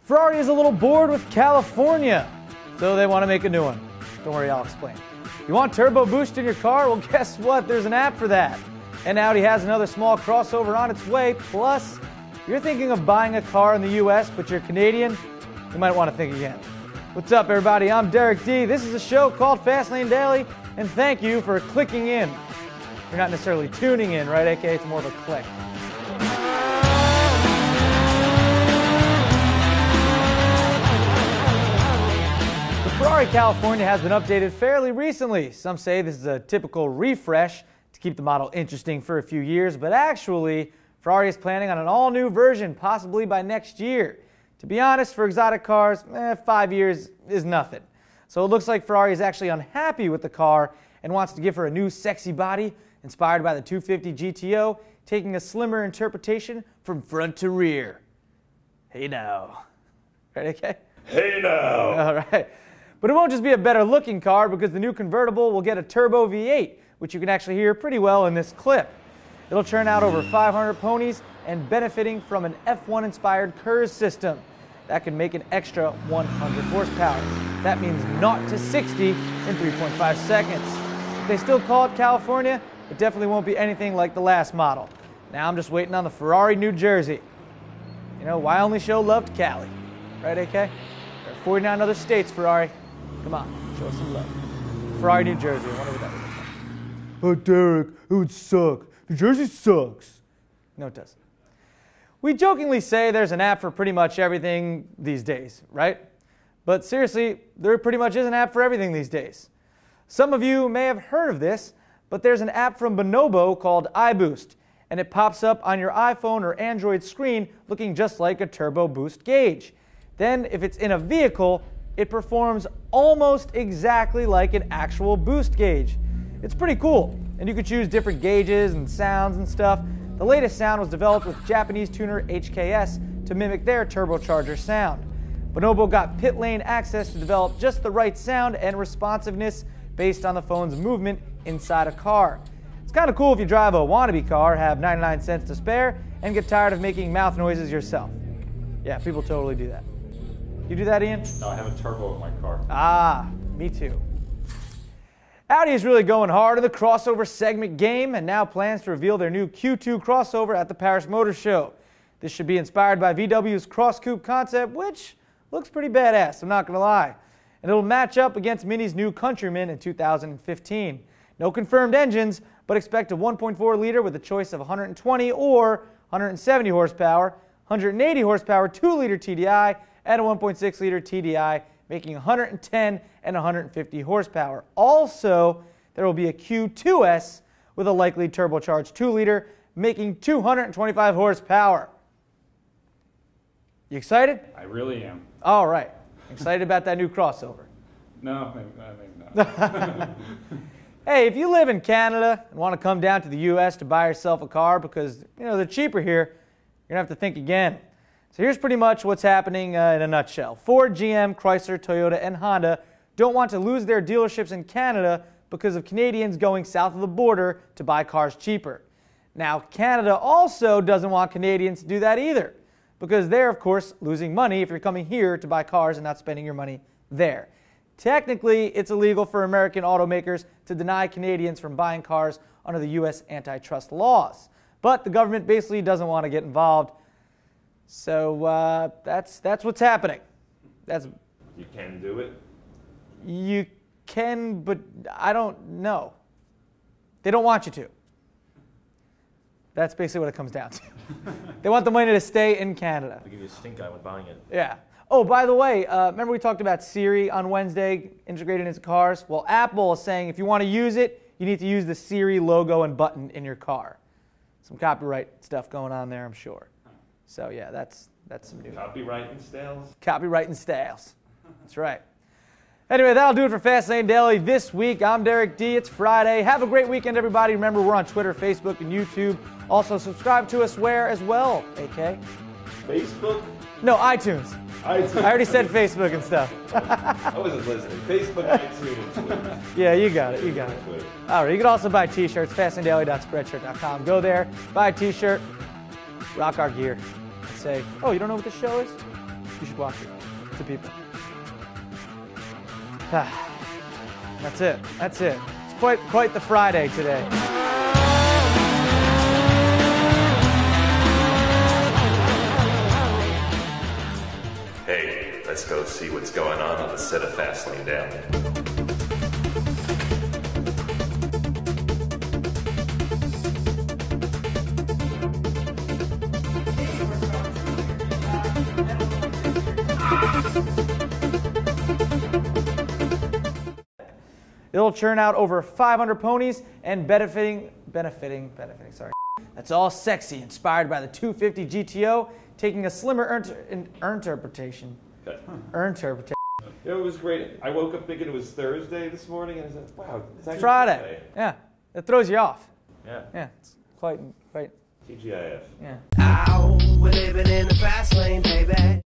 Ferrari is a little bored with California, so they want to make a new one. Don't worry, I'll explain. You want turbo boost in your car? Well, guess what? There's an app for that. And Audi has another small crossover on its way. Plus, if you're thinking of buying a car in the US, but you're Canadian, you might want to think again. What's up, everybody? I'm Derek D. This is a show called Fastlane Daily, and thank you for clicking in. You're not necessarily tuning in, right, AK? It's more of a click. The Ferrari California has been updated fairly recently. Some say this is a typical refresh to keep the model interesting for a few years, but actually, Ferrari is planning on an all-new version, possibly by next year. To be honest, for exotic cars, 5 years is nothing. So it looks like Ferrari is actually unhappy with the car and wants to give her a new sexy body inspired by the 250 GTO, taking a slimmer interpretation from front to rear. Hey now. Right, okay? Hey now. All right. But it won't just be a better looking car, because the new convertible will get a turbo V8, which you can actually hear pretty well in this clip. It'll churn out over 500 ponies and benefiting from an F1 inspired KERS system. That can make an extra 100 horsepower. That means 0 to 60 in 3.5 seconds. If they still call it California, it definitely won't be anything like the last model. Now I'm just waiting on the Ferrari New Jersey. You know, why only show love to Cali? Right, AK? There are 49 other states, Ferrari. Come on, show us some love. Ferrari New Jersey, I wonder what that would look like. Oh, Derek, it would suck. New Jersey sucks. No, it doesn't. We jokingly say there's an app for pretty much everything these days, right? But seriously, there pretty much is an app for everything these days. Some of you may have heard of this, but there's an app from Bonobo called iBoost, and it pops up on your iPhone or Android screen looking just like a turbo boost gauge. Then, if it's in a vehicle, it performs almost exactly like an actual boost gauge. It's pretty cool, and you can choose different gauges and sounds and stuff. The latest sound was developed with Japanese tuner HKS to mimic their turbocharger sound. Bonobo got pit lane access to develop just the right sound and responsiveness based on the phone's movement inside a car. It's kind of cool if you drive a wannabe car, have 99 cents to spare, and get tired of making mouth noises yourself. Yeah, people totally do that. You do that, Ian? No, I have a turbo in my car. Ah, me too. Audi is really going hard in the crossover segment game and now plans to reveal their new Q2 crossover at the Paris Motor Show. This should be inspired by VW's Cross Coupe concept, which looks pretty badass, I'm not going to lie. And it'll match up against Mini's new Countryman in 2015. No confirmed engines, but expect a 1.4 liter with a choice of 120 or 170 horsepower, 180 horsepower 2-liter TDI, and a 1.6 liter TDI, making 110 and 150 horsepower. Also, there will be a Q2S with a likely turbocharged 2-liter, making 225 horsepower. You excited? I really am. All right. Excited about that new crossover? No, I mean, no. Hey, if you live in Canada and want to come down to the US to buy yourself a car because, you know, they're cheaper here, you're going to have to think again. So here's pretty much what's happening in a nutshell. Ford, GM, Chrysler, Toyota, and Honda don't want to lose their dealerships in Canada because of Canadians going south of the border to buy cars cheaper. Now, Canada also doesn't want Canadians to do that either, because they're, of course, losing money if you're coming here to buy cars and not spending your money there. Technically, it's illegal for American automakers to deny Canadians from buying cars under the U.S. antitrust laws. But the government basically doesn't want to get involved. So that's what's happening. You can do it? You can, but I don't know. They don't want you to. That's basically what it comes down to. They want the money to stay in Canada. They give you a stink eye when buying it. Yeah. Oh, by the way, remember we talked about Siri on Wednesday integrated into cars? Well, Apple is saying if you want to use it, you need to use the Siri logo and button in your car. Some copyright stuff going on there, I'm sure. So yeah, that's some new. Copyright and styles? Copyright and styles. That's right. Anyway, that'll do it for Fastlane Daily this week. I'm Derek D. It's Friday. Have a great weekend, everybody. Remember, we're on Twitter, Facebook, and YouTube. Also, subscribe to us where as well, AK? Facebook? No, iTunes. iTunes. I already said Facebook and stuff. I wasn't listening. Facebook, iTunes, Twitter. Yeah, you got it. You got it. Twitter. All right, you can also buy T-shirts, fastanddaily.spreadshirt.com. Go there, buy a T-shirt, rock our gear, and say, oh, you don't know what this show is? You should watch it to people. That's it. That's it. It's quite the Friday today. Hey, let's go see what's going on the set of Fastlane down there. It'll churn out over 500 ponies and benefiting, sorry. That's all sexy, inspired by the 250 GTO, taking a slimmer interpretation. Interpretation. It was great. I woke up thinking it was Thursday this morning, and I said, wow, it's actually Friday. Yeah, it throws you off. Yeah. Yeah, it's quite. TGIF. Yeah. Ow, we're living in the fast lane, baby.